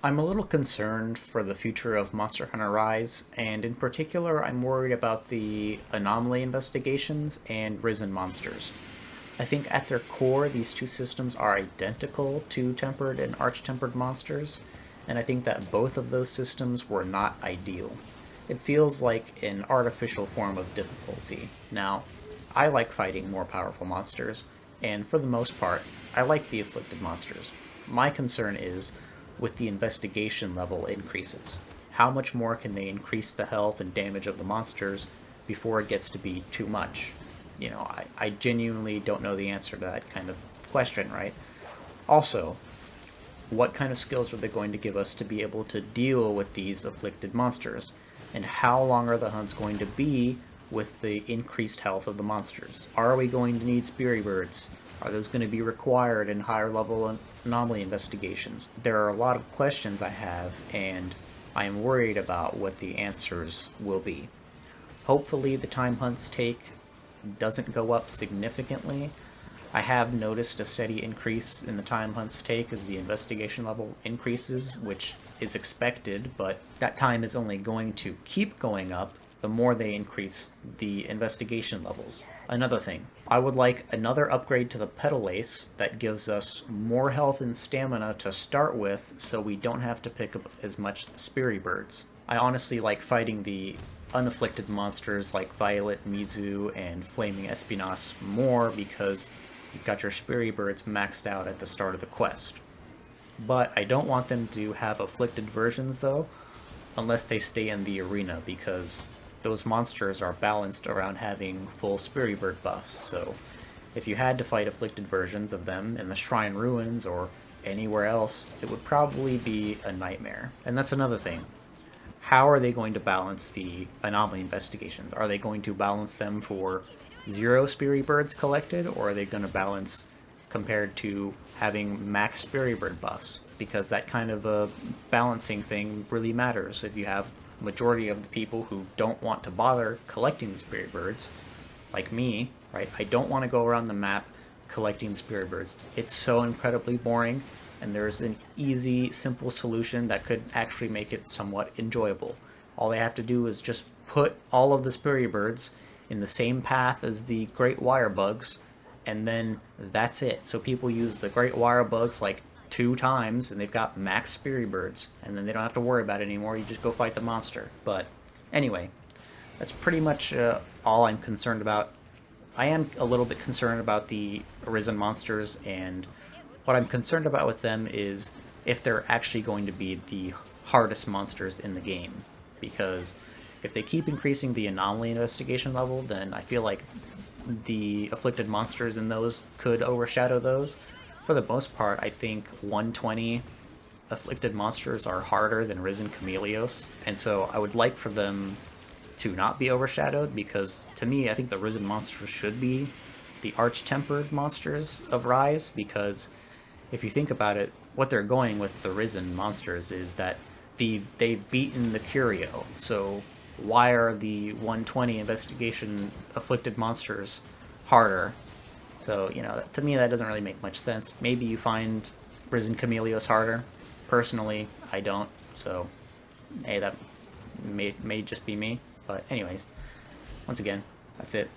I'm a little concerned for the future of Monster Hunter Rise, and in particular, I'm worried about the Anomaly investigations and Risen monsters. I think at their core, these two systems are identical to Tempered and Arch-Tempered monsters, and I think that both of those systems were not ideal. It feels like an artificial form of difficulty. Now, I like fighting more powerful monsters, and for the most part, I like the afflicted monsters. My concern is with the investigation level increases. How much more can they increase the health and damage of the monsters before it gets to be too much? I genuinely don't know the answer to that kind of question, right? Also, what kind of skills are they going to give us to be able to deal with these afflicted monsters? And how long are the hunts going to be with the increased health of the monsters? Are we going to need Speary Birds? Are those going to be required in higher level anomaly investigations? There are a lot of questions I have, and I am worried about what the answers will be. Hopefully the time hunts take doesn't go up significantly. I have noticed a steady increase in the time hunts take as the investigation level increases, which is expected, but that time is only going to keep going up the more they increase the investigation levels. Another thing, I would like another upgrade to the Petal Ace that gives us more health and stamina to start with so we don't have to pick up as much Speary Birds. I honestly like fighting the unafflicted monsters like Violet, Mizu, and Flaming Espinas more because you've got your Speary Birds maxed out at the start of the quest. But I don't want them to have afflicted versions though, unless they stay in the arena, because those monsters are balanced around having full Speary Bird buffs, so if you had to fight afflicted versions of them in the Shrine Ruins or anywhere else, it would probably be a nightmare. And that's another thing. How are they going to balance the anomaly investigations? Are they going to balance them for 0 Speary Birds collected, or are they going to balance compared to having max Speary Bird buffs? Because that kind of a balancing thing really matters. If you have majority of the people who don't want to bother collecting the Speary Birds, like me, right? I don't want to go around the map collecting the Speary Birds. It's so incredibly boring, and there's an easy, simple solution that could actually make it somewhat enjoyable. All they have to do is just put all of the Speary Birds in the same path as the Great Wire Bugs, and then that's it. So people use the Great Wire Bugs like 2 times, and they've got max Speary Birds, and then they don't have to worry about it anymore. You just go fight the monster. But anyway, that's pretty much all I'm concerned about. I am a little bit concerned about the Arisen monsters, and what I'm concerned about with them is if they're actually going to be the hardest monsters in the game. Because if they keep increasing the anomaly investigation level, then I feel like the afflicted monsters in those could overshadow those. For the most part, I think 120 afflicted monsters are harder than Risen Chameleos, and so I would like for them to not be overshadowed, because to me, I think the Risen monsters should be the Arch-Tempered monsters of Rise, because if you think about it, what they're going with the Risen monsters is that they've beaten the Curio, so why are the 120 investigation afflicted monsters harder? So, to me that doesn't really make much sense. Maybe you find Risen Chameleos harder. Personally, I don't, so hey, that may just be me. But anyways, once again, that's it.